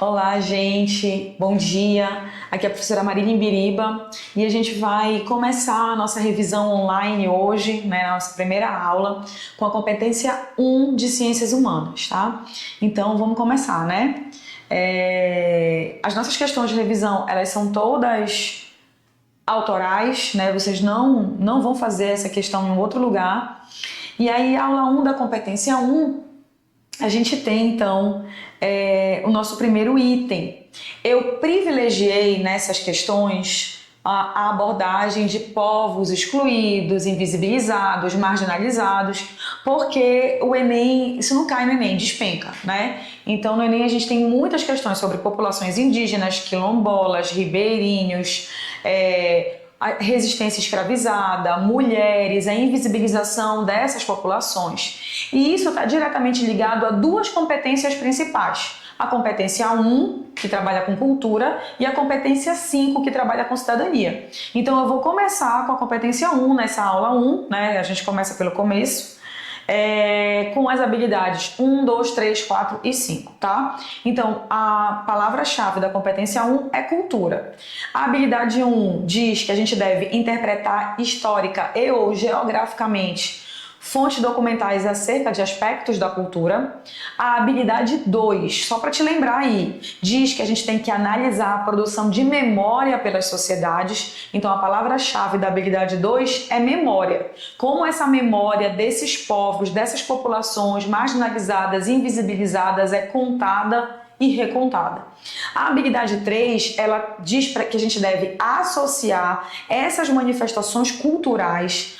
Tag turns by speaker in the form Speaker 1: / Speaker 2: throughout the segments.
Speaker 1: Olá, gente. Bom dia. Aqui é a professora Marília Imbiriba e a gente vai começar a nossa revisão online hoje, né, na nossa primeira aula, com a competência 1 de Ciências Humanas, tá? Então, vamos começar, né? As nossas questões de revisão, elas são todas autorais, né? Vocês não vão fazer essa questão em um outro lugar. E aí, a aula 1 da competência 1, a gente tem, então, o nosso primeiro item. Eu privilegiei nessas questões a abordagem de povos excluídos, invisibilizados, marginalizados, porque o Enem, isso não cai no Enem, despenca, né? Então, no Enem a gente tem muitas questões sobre populações indígenas, quilombolas, ribeirinhos, a resistência escravizada, mulheres, a invisibilização dessas populações. E isso está diretamente ligado a duas competências principais. A competência 1, que trabalha com cultura, e a competência 5, que trabalha com cidadania. Então eu vou começar com a competência 1 nessa aula 1, né? A gente começa pelo começo. Com as habilidades 1, 2, 3, 4 e 5, tá? Então, a palavra-chave da competência 1 é cultura. A habilidade 1 diz que a gente deve interpretar histórica e ou geograficamente fontes documentais acerca de aspectos da cultura. A habilidade 2, só para te lembrar aí, diz que a gente tem que analisar a produção de memória pelas sociedades. Então, a palavra-chave da habilidade 2 é memória. Como essa memória desses povos, dessas populações marginalizadas, invisibilizadas, é contada e recontada. A habilidade 3, ela diz que a gente deve associar essas manifestações culturais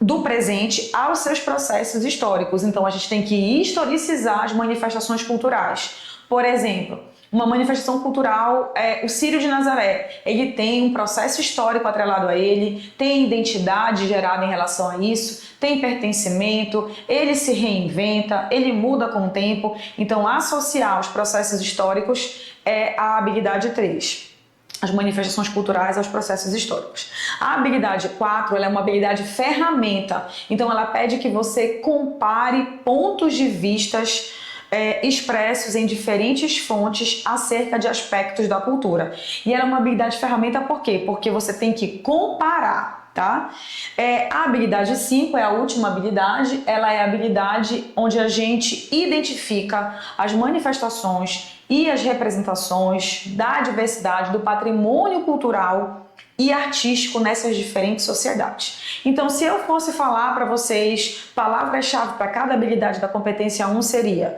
Speaker 1: do presente aos seus processos históricos. Então, a gente tem que historicizar as manifestações culturais. Por exemplo, uma manifestação cultural, o Círio de Nazaré, ele tem um processo histórico atrelado a ele, tem identidade gerada em relação a isso, tem pertencimento, ele se reinventa, ele muda com o tempo. Então, associar os processos históricos é a habilidade 3. As manifestações culturais aos processos históricos. A habilidade 4, ela é uma habilidade ferramenta, então ela pede que você compare pontos de vistas expressos em diferentes fontes acerca de aspectos da cultura. E ela é uma habilidade ferramenta por quê? Porque você tem que comparar, tá? A habilidade 5 é a última habilidade, ela é a habilidade onde a gente identifica as manifestações e as representações da diversidade, do patrimônio cultural e artístico nessas diferentes sociedades. Então, se eu fosse falar para vocês, palavras-chave para cada habilidade da competência 1 seria: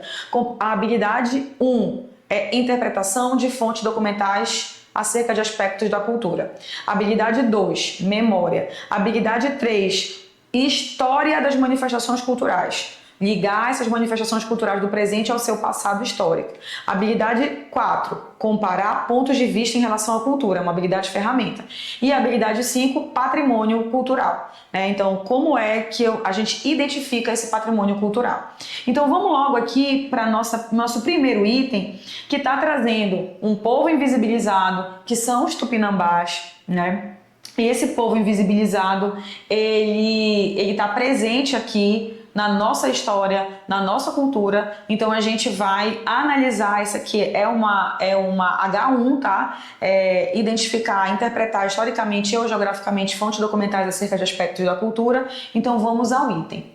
Speaker 1: a habilidade 1 é interpretação de fontes documentais acerca de aspectos da cultura. Habilidade 2, memória. Habilidade 3, história das manifestações culturais. Ligar essas manifestações culturais do presente ao seu passado histórico. Habilidade 4, comparar pontos de vista em relação à cultura, uma habilidade ferramenta. E a habilidade 5, patrimônio cultural. Então, como é que a gente identifica esse patrimônio cultural? Então, vamos logo aqui para nosso primeiro item, que está trazendo um povo invisibilizado, que são os tupinambás, né? E esse povo invisibilizado, ele está presente aqui na nossa história, na nossa cultura. Então a gente vai analisar, isso aqui é uma H1, tá? Identificar, interpretar historicamente ou geograficamente fontes documentais acerca de aspectos da cultura. Então vamos ao item.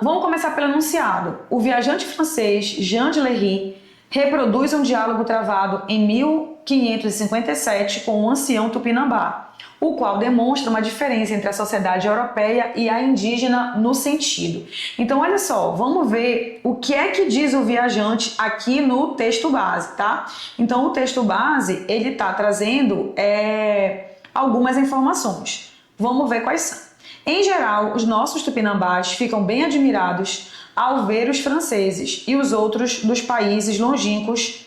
Speaker 1: Vamos começar pelo enunciado. O viajante francês Jean de Lery reproduz um diálogo travado em 1557 com um ancião tupinambá, o qual demonstra uma diferença entre a sociedade europeia e a indígena no sentido. Então, olha só, vamos ver o que é que diz o viajante aqui no texto base, tá? Então, o texto base, ele tá trazendo algumas informações. Vamos ver quais são. Em geral, os nossos tupinambás ficam bem admirados ao ver os franceses e os outros dos países longínquos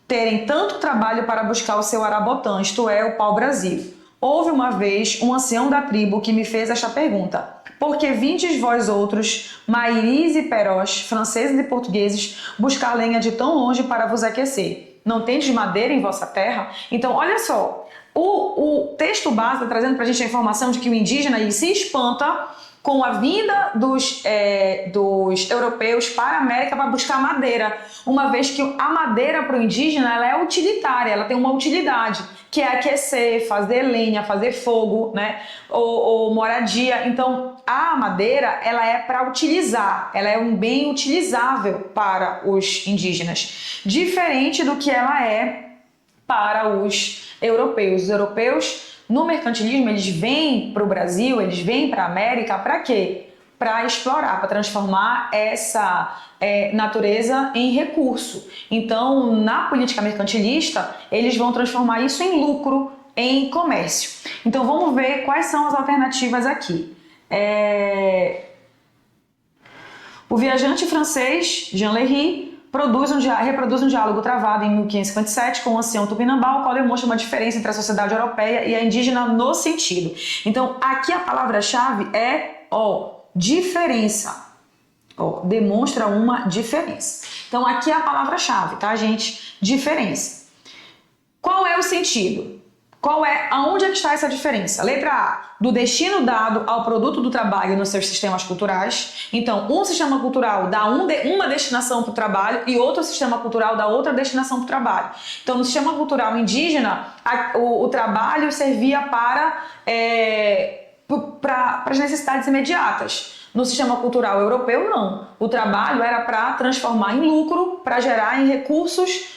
Speaker 1: terem tanto trabalho para buscar o seu arabotã, isto é, o pau-brasil. Houve uma vez um ancião da tribo que me fez esta pergunta: por que vindes vós outros, mairis e perós, franceses e portugueses, buscar lenha de tão longe para vos aquecer? Não tendes madeira em vossa terra? Então, olha só, o texto base está trazendo para a gente a informação de que o indígena ele se espanta com a vinda dos europeus para a América para buscar madeira, uma vez que a madeira para o indígena ela é utilitária, ela tem uma utilidade, que é aquecer, fazer lenha, fazer fogo, né? ou moradia. Então, a madeira ela é para utilizar, ela é um bem utilizável para os indígenas, diferente do que ela é para os europeus. Os europeus, no mercantilismo, eles vêm para o Brasil, eles vêm para a América para quê? Para explorar, para transformar essa natureza em recurso. Então, na política mercantilista, eles vão transformar isso em lucro, em comércio. Então, vamos ver quais são as alternativas aqui. O viajante francês Jean Léry reproduz um diálogo travado em 1557 com o ancião Tupinambá, o qual demonstra uma diferença entre a sociedade europeia e a indígena no sentido. Então, aqui a palavra-chave é diferença. Demonstra uma diferença. Então, aqui é a palavra-chave, tá, gente? Diferença. Qual é o sentido? Aonde é que está essa diferença? Letra A, do destino dado ao produto do trabalho nos seus sistemas culturais. Então, um sistema cultural dá uma destinação para o trabalho e outro sistema cultural dá outra destinação para o trabalho. Então, no sistema cultural indígena, o trabalho servia para as necessidades imediatas. No sistema cultural europeu, não. O trabalho era para transformar em lucro, para gerar em recursos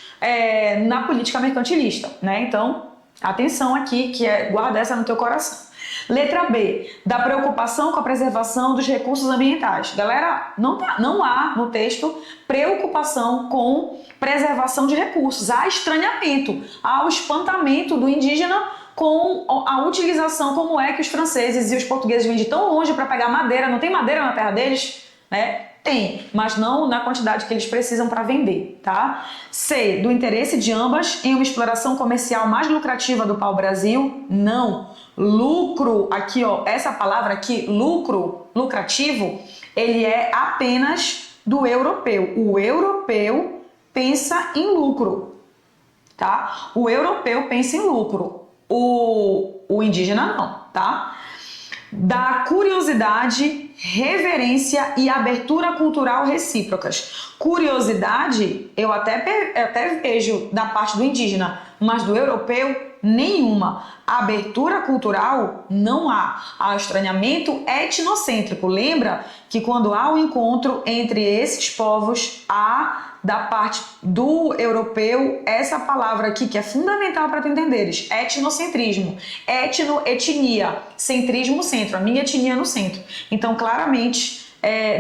Speaker 1: na política mercantilista, né? Então, atenção aqui, guarda essa no teu coração. Letra B, da preocupação com a preservação dos recursos ambientais. Galera, não há no texto preocupação com preservação de recursos. Há estranhamento, há o espantamento do indígena com a utilização, como é que os franceses e os portugueses vêm de tão longe para pegar madeira. Não tem madeira na terra deles, né? Tem, mas não na quantidade que eles precisam para vender, tá? C, do interesse de ambas em uma exploração comercial mais lucrativa do pau-brasil? Não. Lucro, aqui essa palavra aqui, lucro, lucrativo, ele é apenas do europeu. O europeu pensa em lucro, tá? O europeu pensa em lucro. O indígena não, tá? Da curiosidade, reverência e abertura cultural recíprocas. Curiosidade, eu até vejo da parte do indígena, mas do europeu, nenhuma. Abertura cultural, não há. Há estranhamento etnocêntrico. Lembra que quando há um encontro entre esses povos, há da parte do europeu essa palavra aqui que é fundamental para tu entenderes: etnocentrismo, etnia, centrismo, centro, a minha etnia no centro. Então, claramente,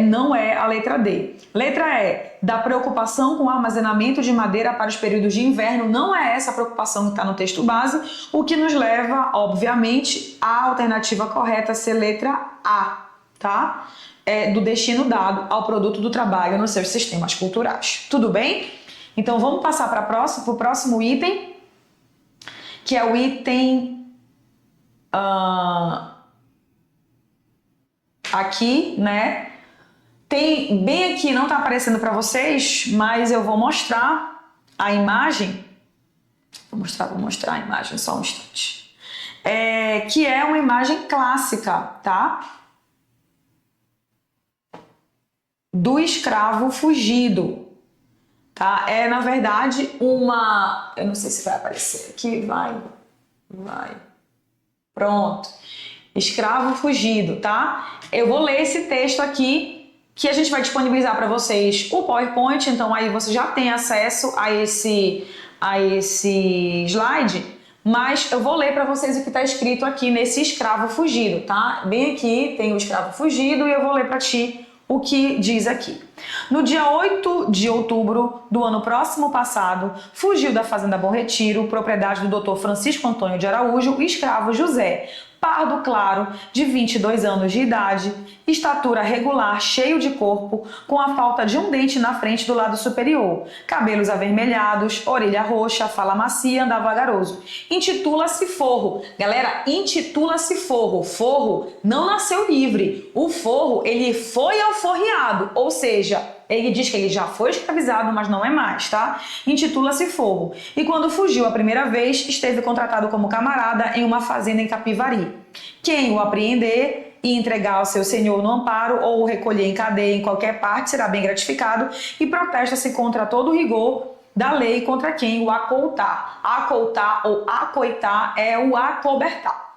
Speaker 1: não é a letra D. Letra E, da preocupação com o armazenamento de madeira para os períodos de inverno. Não é essa a preocupação que está no texto base, o que nos leva, obviamente, à alternativa correta ser letra A, tá? Do destino dado ao produto do trabalho nos seus sistemas culturais. Tudo bem? Então vamos passar para o próximo item, que é o item aqui, né? Tem bem aqui, não está aparecendo para vocês, mas eu vou mostrar a imagem. Vou mostrar a imagem só um instante. Que é uma imagem clássica, tá? Do escravo fugido, tá? Na verdade, eu não sei se vai aparecer aqui, vai. Pronto. Escravo fugido, tá? Eu vou ler esse texto aqui, que a gente vai disponibilizar para vocês o PowerPoint, então aí você já tem acesso a esse slide, mas eu vou ler para vocês o que está escrito aqui nesse escravo fugido, tá? Bem aqui tem o escravo fugido e eu vou ler para ti o que diz aqui. No dia 8 de outubro do ano próximo passado, fugiu da fazenda Bom Retiro, propriedade do Dr. Francisco Antônio de Araújo, o escravo José, pardo claro, de 22 anos de idade, estatura regular, cheio de corpo, com a falta de um dente na frente do lado superior, cabelos avermelhados, orelha roxa, fala macia, andava vagaroso. Intitula-se Forro. Galera, intitula-se Forro. Forro não nasceu livre. O forro, ele foi alforriado, ou seja, ele diz que ele já foi escravizado, mas não é mais, tá? Intitula-se Forro. E quando fugiu a primeira vez, esteve contratado como camarada em uma fazenda em Capivari. Quem o apreender e entregar ao seu senhor no amparo ou recolher em cadeia em qualquer parte, será bem gratificado, e protesta-se contra todo o rigor da lei contra quem o acoutar. Acoutar ou acoitar é o acobertar.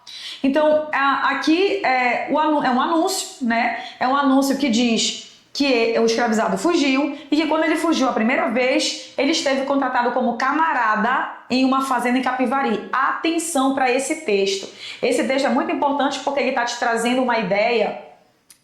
Speaker 1: Então, aqui é um anúncio, né? É um anúncio que diz que o escravizado fugiu e que quando ele fugiu a primeira vez, ele esteve contratado como camarada em uma fazenda em Capivari. Atenção para esse texto. Esse texto é muito importante porque ele está te trazendo uma ideia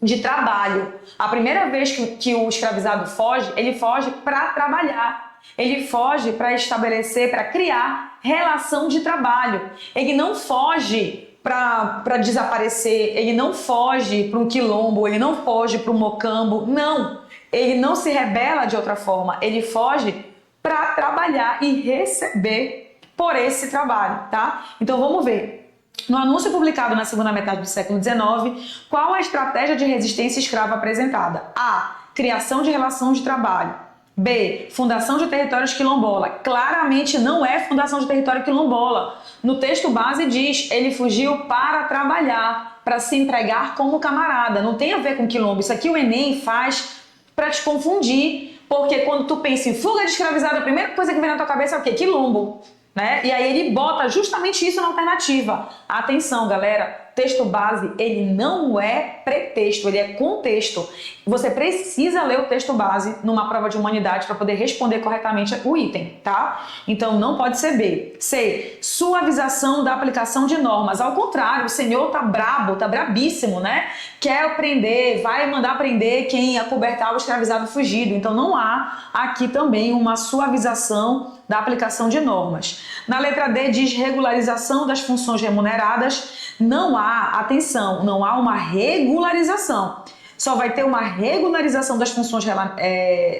Speaker 1: de trabalho. A primeira vez que o escravizado foge, ele foge para trabalhar. Ele foge para estabelecer, para criar relação de trabalho. Ele não foge para desaparecer, ele não foge para um quilombo, ele não foge para um mocambo, não. Ele não se rebela de outra forma, ele foge para trabalhar e receber por esse trabalho, tá? Então vamos ver. No anúncio publicado na segunda metade do século XIX, qual a estratégia de resistência escrava apresentada? A. Criação de relação de trabalho. B. Fundação de territórios quilombola. Claramente não é fundação de território quilombola. No texto base diz, ele fugiu para trabalhar, para se empregar como camarada. Não tem a ver com quilombo. Isso aqui o Enem faz para te confundir, porque quando tu pensa em fuga de escravizado, a primeira coisa que vem na tua cabeça é o quê? Quilombo. Né? E aí ele bota justamente isso na alternativa. Atenção, galera, texto base, ele não é pretexto, ele é contexto. Você precisa ler o texto base numa prova de humanidade para poder responder corretamente o item, tá? Então não pode ser B. C. Suavização da aplicação de normas. Ao contrário, o senhor tá brabo, tá brabíssimo, né? Quer prender, vai mandar prender quem acobertar o escravizado fugido. Então não há aqui também uma suavização da aplicação de normas. Na letra D diz regularização das funções remuneradas. Não há, atenção, não há uma regularização. Só vai ter uma regularização das funções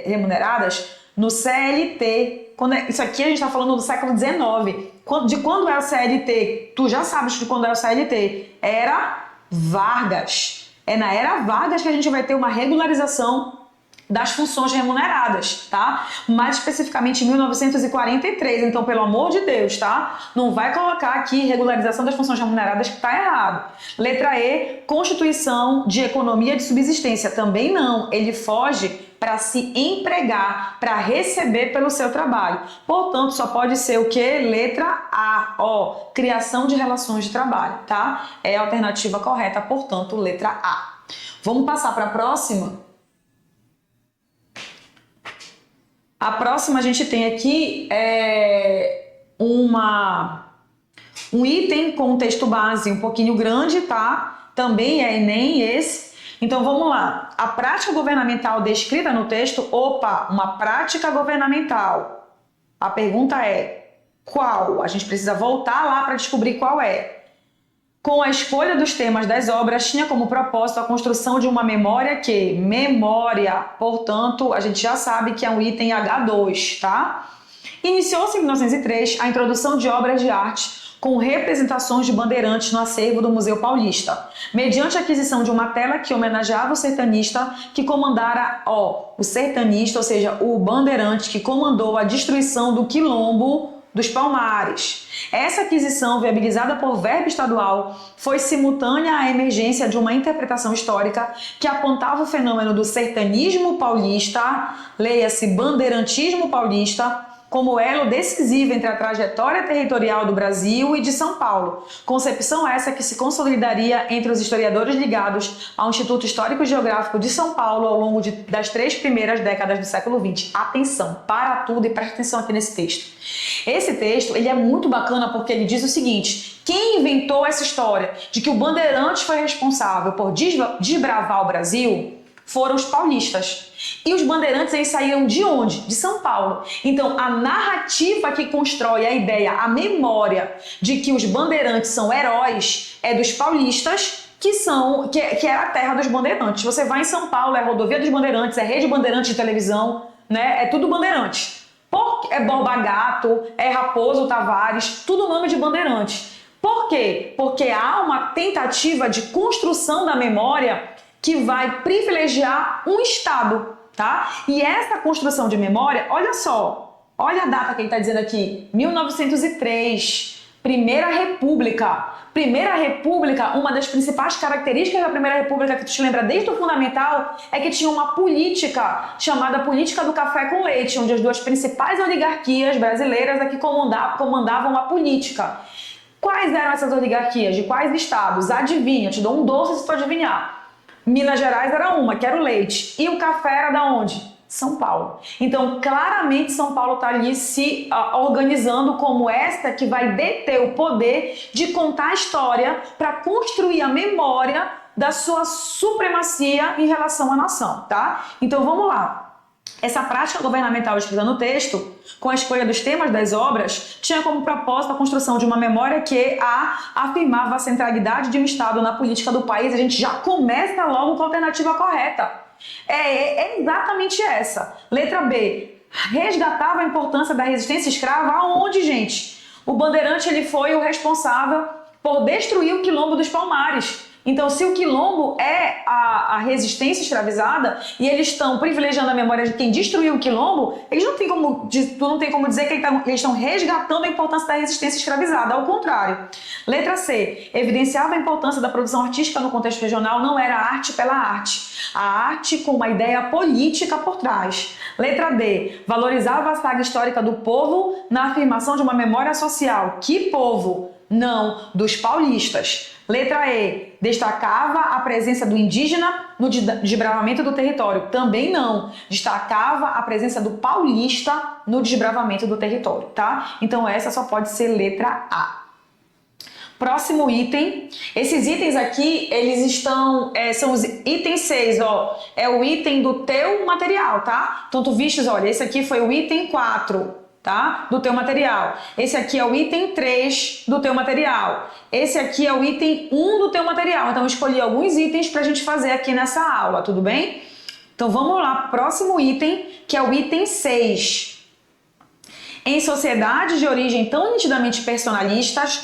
Speaker 1: remuneradas no CLT. Isso aqui a gente está falando do século XIX. De quando é o CLT? Tu já sabes de quando é o CLT. Era Vargas. É na era Vargas que a gente vai ter uma regularização das funções remuneradas, tá? Mais especificamente em 1943, então pelo amor de Deus, tá? Não vai colocar aqui regularização das funções remuneradas que tá errado. Letra E, Constituição de Economia de Subsistência, também não, ele foge para se empregar, para receber pelo seu trabalho. Portanto, só pode ser o que? Letra A, ó, criação de relações de trabalho, tá? É a alternativa correta, portanto, letra A. Vamos passar para a próxima? A próxima a gente tem aqui um item com um texto base um pouquinho grande, tá? Também é Enem esse. Então vamos lá. A prática governamental descrita no texto, uma prática governamental. A pergunta é qual? A gente precisa voltar lá para descobrir qual é. Com a escolha dos temas das obras, tinha como propósito a construção de uma memória que, portanto, a gente já sabe que é um item H2, tá? Iniciou-se em 1903 a introdução de obras de arte com representações de bandeirantes no acervo do Museu Paulista, mediante a aquisição de uma tela que homenageava o sertanista que comandara, o sertanista, ou seja, o bandeirante que comandou a destruição do quilombo dos Palmares. Essa aquisição, viabilizada por verba estadual, foi simultânea à emergência de uma interpretação histórica que apontava o fenômeno do sertanismo paulista, leia-se bandeirantismo paulista, como elo decisivo entre a trajetória territorial do Brasil e de São Paulo. Concepção essa que se consolidaria entre os historiadores ligados ao Instituto Histórico e Geográfico de São Paulo ao longo das 3 primeiras décadas do século XX. Atenção, para tudo e presta atenção aqui nesse texto. Esse texto ele é muito bacana porque ele diz o seguinte: quem inventou essa história de que o bandeirante foi responsável por desbravar o Brasil foram os paulistas. E os bandeirantes eles saíram de onde? De São Paulo. Então, a narrativa que constrói a ideia, a memória de que os bandeirantes são heróis é dos paulistas, que era a terra dos bandeirantes. Você vai em São Paulo, é Rodovia dos Bandeirantes, é Rede Bandeirantes de televisão, né? É tudo bandeirante. É Borba Gato, é Raposo Tavares, tudo nome de bandeirantes. Por quê? Porque há uma tentativa de construção da memória que vai privilegiar um estado, tá? E essa construção de memória, olha só, olha a data que ele está dizendo aqui, 1903, Primeira República. Primeira República, uma das principais características da Primeira República que tu te lembra desde o fundamental é que tinha uma política chamada política do café com leite, onde as duas principais oligarquias brasileiras é que comandavam a política. Quais eram essas oligarquias? De quais estados? Adivinha, te dou um doce se tu adivinhar. Minas Gerais era uma, que era o leite. E o café era da onde? São Paulo. Então, claramente, São Paulo está ali se organizando como esta que vai deter o poder de contar a história para construir a memória da sua supremacia em relação à nação, tá? Então, vamos lá. Essa prática governamental escrita no texto, com a escolha dos temas das obras, tinha como propósito a construção de uma memória que afirmava a centralidade de um Estado na política do país. A gente já começa logo com a alternativa correta. É exatamente essa. Letra B. Resgatava a importância da resistência escrava aonde, gente? O Bandeirante ele foi o responsável por destruir o Quilombo dos Palmares. Então, se o Quilombo é a resistência escravizada e eles estão privilegiando a memória de quem destruiu o Quilombo, tu não tem como dizer que eles estão resgatando a importância da resistência escravizada, ao contrário. Letra C. Evidenciava a importância da produção artística no contexto regional, não era arte pela arte. A arte com uma ideia política por trás. Letra D. Valorizava a saga histórica do povo na afirmação de uma memória social. Que povo? Não, dos paulistas. Letra E. Destacava a presença do indígena no desbravamento do território. Também não. Destacava a presença do paulista no desbravamento do território, tá? Então essa só pode ser letra A. Próximo item. Esses itens aqui, eles estão, são os itens 6, ó. É o item do teu material, tá? Então tu vistes, olha, esse aqui foi o item 4. Tá? Do teu material. Esse aqui é o item 3 do teu material. Esse aqui é o item 1 do teu material. Então eu escolhi alguns itens pra gente fazer aqui nessa aula, tudo bem? Então vamos lá, próximo item, que é o item 6. Em sociedades de origem tão nitidamente personalistas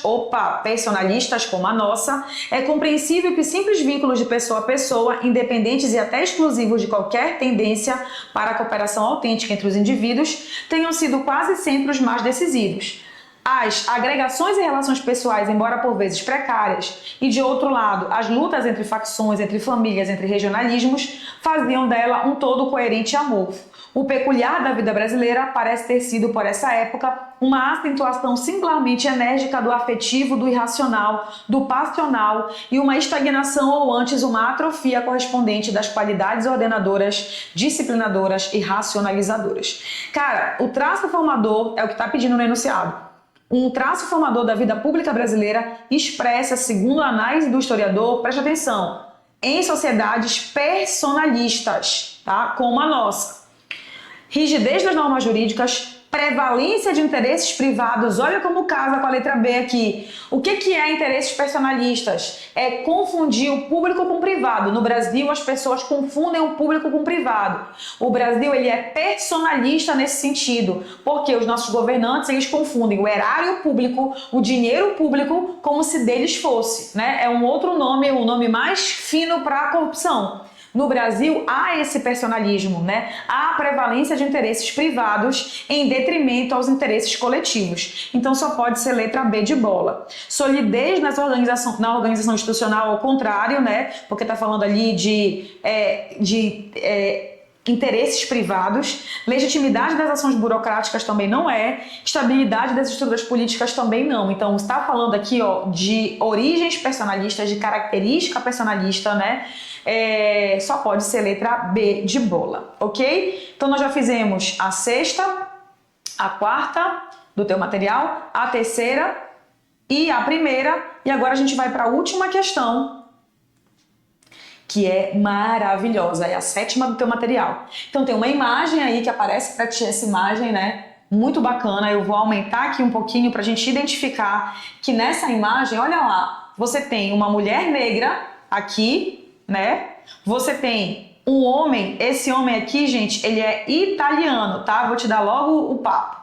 Speaker 1: como a nossa, é compreensível que simples vínculos de pessoa a pessoa, independentes e até exclusivos de qualquer tendência para a cooperação autêntica entre os indivíduos, tenham sido quase sempre os mais decisivos. As agregações e relações pessoais, embora por vezes precárias, e de outro lado, as lutas entre facções, entre famílias, entre regionalismos, faziam dela um todo coerente e amorfo. O peculiar da vida brasileira parece ter sido, por essa época, uma acentuação singularmente enérgica do afetivo, do irracional, do passional e uma estagnação ou antes uma atrofia correspondente das qualidades ordenadoras, disciplinadoras e racionalizadoras. Cara, o traço formador é o que está pedindo no enunciado. Um traço formador da vida pública brasileira expressa, segundo a análise do historiador, preste atenção, em sociedades personalistas, tá? Como a nossa. Rigidez das normas jurídicas, prevalência de interesses privados, olha como casa com a letra B aqui. O que é interesses personalistas? É confundir o público com o privado. No Brasil, as pessoas confundem o público com o privado. O Brasil, ele é personalista nesse sentido, porque os nossos governantes, eles confundem o erário público, o dinheiro público, como se deles fosse, né? É um outro nome, um nome mais fino para a corrupção. No Brasil, há esse personalismo, né? Há a prevalência de interesses privados em detrimento aos interesses coletivos. Então, só pode ser letra B de bola. Solidez na organização institucional, ao contrário, né? Porque está falando ali de interesses privados. Legitimidade das ações burocráticas também não é. Estabilidade das estruturas políticas também não. Então, está falando aqui, ó, de origens personalistas, de característica personalista, né? Só pode ser letra B de bola, ok? Então nós já fizemos a sexta, a quarta do teu material, a terceira e a primeira, e agora a gente vai para a última questão, que é maravilhosa, é a sétima do teu material. Então tem uma imagem aí que aparece para ti, essa imagem, né? Muito bacana, eu vou aumentar aqui um pouquinho para a gente identificar que nessa imagem, olha lá, você tem uma mulher negra aqui, né? Você tem um homem, esse homem aqui, gente, ele é italiano, tá? Vou te dar logo o papo.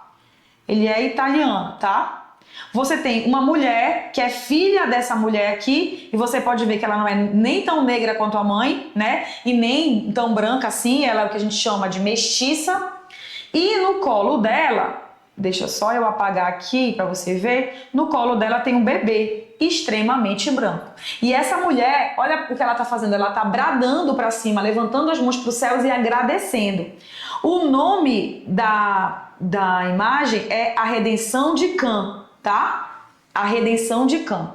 Speaker 1: Ele é italiano, tá? Você tem uma mulher que é filha dessa mulher aqui, e você pode ver que ela não é nem tão negra quanto a mãe, né? E nem tão branca assim, ela é o que a gente chama de mestiça. E no colo dela deixa só eu apagar aqui para você ver, no colo dela tem um bebê extremamente branco. E essa mulher, olha o que ela está fazendo, ela está bradando para cima, levantando as mãos para os céus e agradecendo. O nome da imagem é A Redenção de Cã, tá? A Redenção de Cã.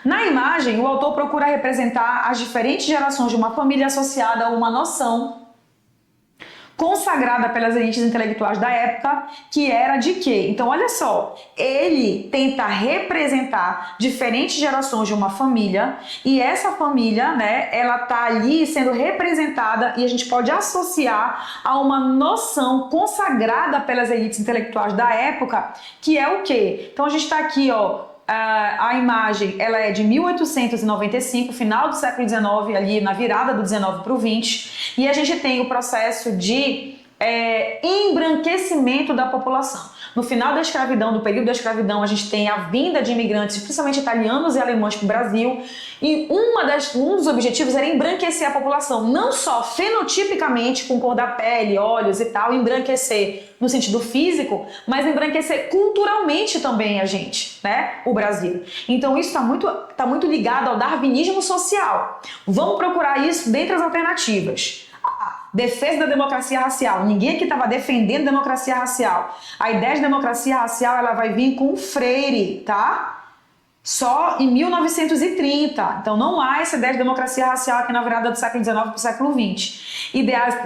Speaker 1: Na imagem, o autor procura representar as diferentes gerações de uma família associada a uma noção consagrada pelas elites intelectuais da época, que era de quê? Então, olha só, ele tenta representar diferentes gerações de uma família e essa família, né, ela tá ali sendo representada e a gente pode associar a uma noção consagrada pelas elites intelectuais da época, que é o quê? Então, a gente tá aqui, ó, a imagem ela é de 1895, final do século XIX, ali na virada do 19 para o 20, e a gente tem o processo de embranquecimento da população. No final da escravidão, do período da escravidão, a gente tem a vinda de imigrantes, principalmente italianos e alemães para o Brasil, e um dos objetivos era embranquecer a população, não só fenotipicamente, com cor da pele, olhos e tal, embranquecer no sentido físico, mas embranquecer culturalmente também a gente, né? O Brasil. Então isso tá muito ligado ao darwinismo social. Vamos procurar isso dentre as alternativas. Defesa da democracia racial. Ninguém aqui estava defendendo democracia racial. A ideia de democracia racial ela vai vir com o Freire, tá? Só em 1930. Então não há essa ideia de democracia racial aqui na virada do século XIX para o século XX.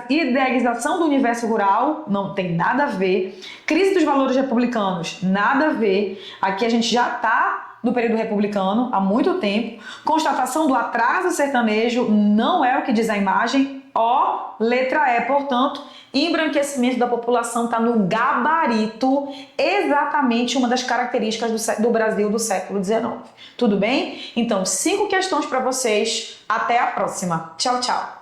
Speaker 1: Idealização do universo rural, não tem nada a ver. Crise dos valores republicanos, nada a ver. Aqui a gente já está no período republicano há muito tempo. Constatação do atraso sertanejo, não é o que diz a imagem. Ó, letra E, portanto, embranquecimento da população está no gabarito, exatamente uma das características do Brasil do século XIX. Tudo bem? Então, 5 questões para vocês. Até a próxima. Tchau, tchau.